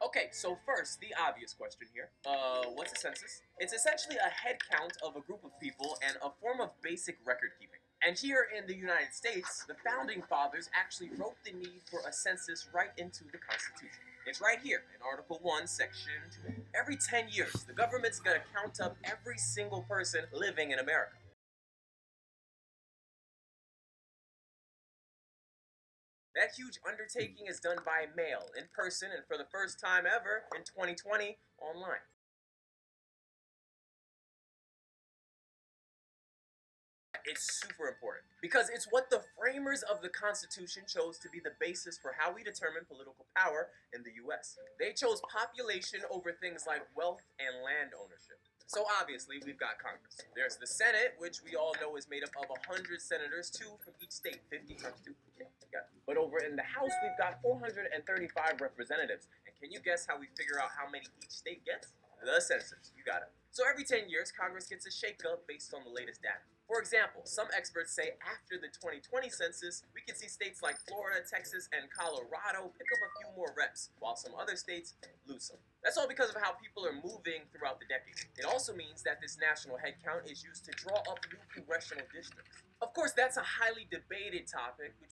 Okay, so first, the obvious question here. What's a census? It's essentially a head count of a group of people and a form of basic record keeping. And here in the United States, the founding fathers actually wrote the need for a census right into the Constitution. It's right here in Article 1, Section 2. Every 10 years, the government's gonna count up every single person living in America. That huge undertaking is done by mail, in person, and for the first time ever in 2020, online. It's super important because it's what the framers of the Constitution chose to be the basis for how we determine political power in the US. They chose population over things like wealth and land ownership. So obviously, we've got Congress. There's the Senate, which we all know is made up of 100 senators, 2 from each state, 50 times 2. Yeah. But over in the House, we've got 435 representatives. And can you guess how we figure out how many each state gets? The census. You got it. So every 10 years, Congress gets a shakeup based on the latest data. For example, some experts say after the 2020 census, we could see states like Florida, Texas, and Colorado pick up a few more reps, while some other states lose some. That's all because of how people are moving throughout the decade. It also means that this national headcount is used to draw up new congressional districts. Of course, that's a highly debated topic, which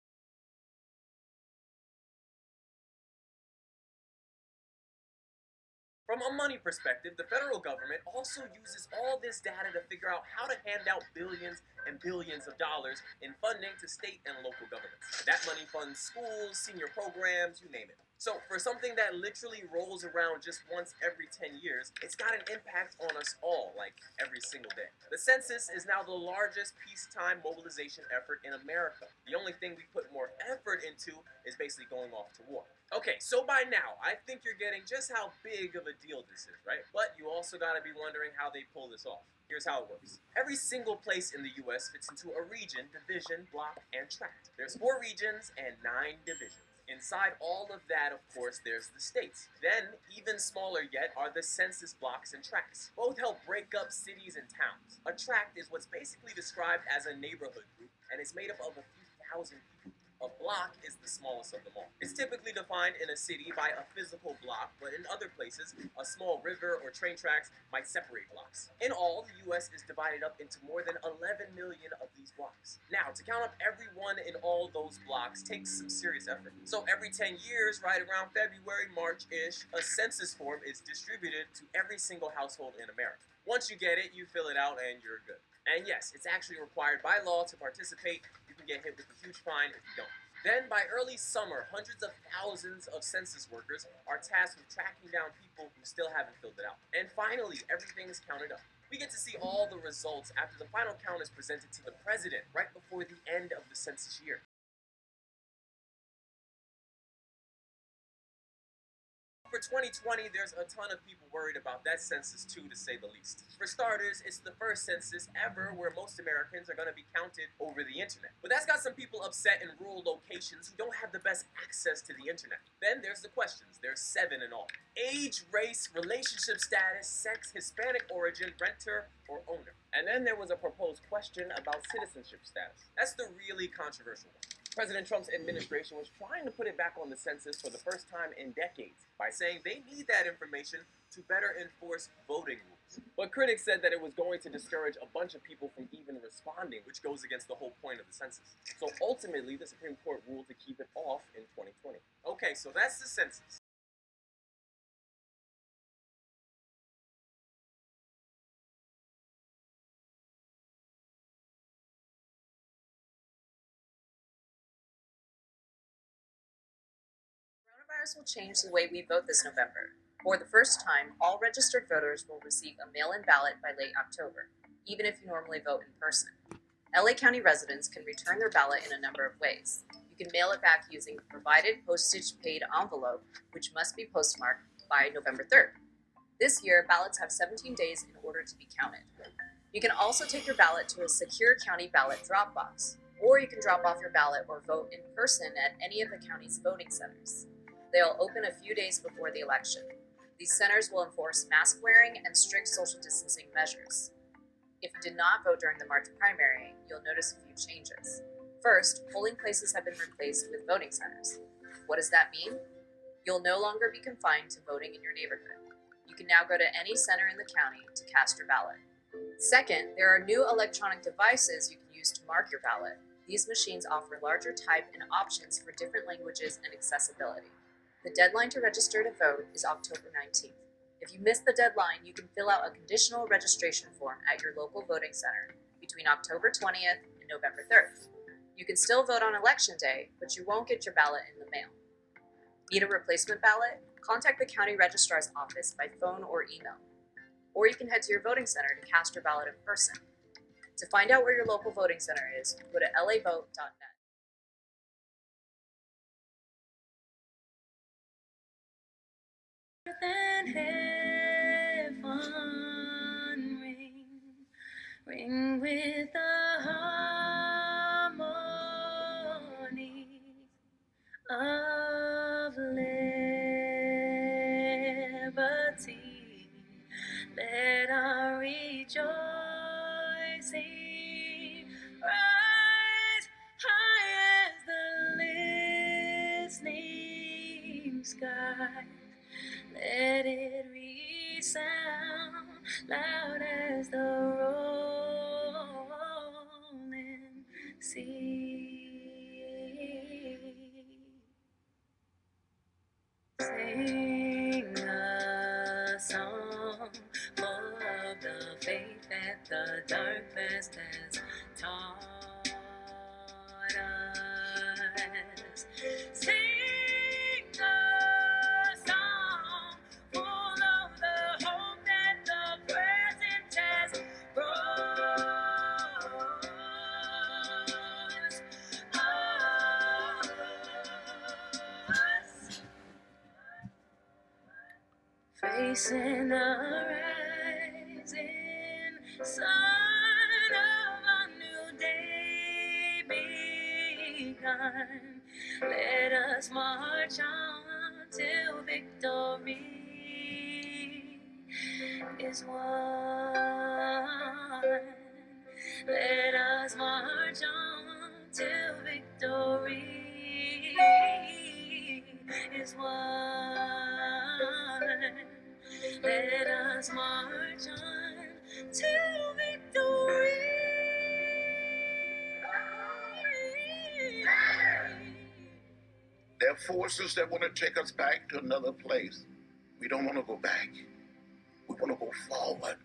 from a money perspective, the federal government also uses all this data to figure out how to hand out billions and billions of dollars in funding to state and local governments. That money funds schools, senior programs, you name it. So, for something that literally rolls around just once every 10 years, it's got an impact on us all, like every single day. The census is now the largest peacetime mobilization effort in America. The only thing we put more effort into is basically going off to war. Okay, so by now, I think you're getting just how big of a deal this is, right? But you also gotta be wondering how they pull this off. Here's how it works. Every single place in the US fits into a region, division, block, and tract. There's 4 regions and 9 divisions. Inside all of that, of course, there's the states. Then, even smaller yet, are the census blocks and tracts. Both help break up cities and towns. A tract is what's basically described as a neighborhood group, and it's made up of a few thousand people. A block is the smallest of them all. It's typically defined in a city by a physical block, but in other places, a small river or train tracks might separate blocks. In all, the US is divided up into more than 11 million of these blocks. Now, to count up everyone in all those blocks takes some serious effort. So every 10 years, right around February, March-ish, a census form is distributed to every single household in America. Once you get it, you fill it out and you're good. And yes, it's actually required by law to participate. You can get hit with a huge fine if you don't. Then, by early summer, hundreds of thousands of census workers are tasked with tracking down people who still haven't filled it out. And finally, everything is counted up. We get to see all the results after the final count is presented to the president right before the end of the census year. For 2020, there's a ton of people worried about that census too, to say the least. For starters, it's the first census ever where most Americans are going to be counted over the internet. But that's got some people upset in rural locations who don't have the best access to the internet. Then there's the questions. There's 7 in all. Age, race, relationship status, sex, Hispanic origin, renter, or owner. And then there was a proposed question about citizenship status. That's the really controversial one. President Trump's administration was trying to put it back on the census for the first time in decades by saying they need that information to better enforce voting rules. But critics said that it was going to discourage a bunch of people from even responding, which goes against the whole point of the census. So ultimately, the Supreme Court ruled to keep it off in 2020. Okay, so that's the census. Coronavirus will change the way we vote this November. For the first time, all registered voters will receive a mail-in ballot by late October, even if you normally vote in person. LA County residents can return their ballot in a number of ways. You can mail it back using the provided postage-paid envelope, which must be postmarked by November 3rd. This year, ballots have 17 days in order to be counted. You can also take your ballot to a secure county ballot drop box, or you can drop off your ballot or vote in person at any of the county's voting centers. They'll open a few days before the election. These centers will enforce mask wearing and strict social distancing measures. If you did not vote during the March primary, you'll notice a few changes. First, polling places have been replaced with voting centers. What does that mean? You'll no longer be confined to voting in your neighborhood. You can now go to any center in the county to cast your ballot. Second, there are new electronic devices you can use to mark your ballot. These machines offer larger type and options for different languages and accessibility. The deadline to register to vote is October 19th. If you miss the deadline, you can fill out a conditional registration form at your local voting center between October 20th and November 3rd. You can still vote on Election Day, but you won't get your ballot in the mail. Need a replacement ballot? Contact the county registrar's office by phone or email. Or you can head to your voting center to cast your ballot in person. To find out where your local voting center is, go to lavote.net. Than heaven ring with the harmony of liberty. Let our rejoicing rise high as the listening sky. Let it resound loud as the rolling sea. Sing a song full of the faith that the dark past has taught us. Sing a song full of the hope that the present has brought us. Facing a rising sun of a new day begun. Let us march on till victory is won. Let us march on till victory is won. Let us march on till victory. There are forces that want to take us back to another place. We don't want to go back. We want to go forward.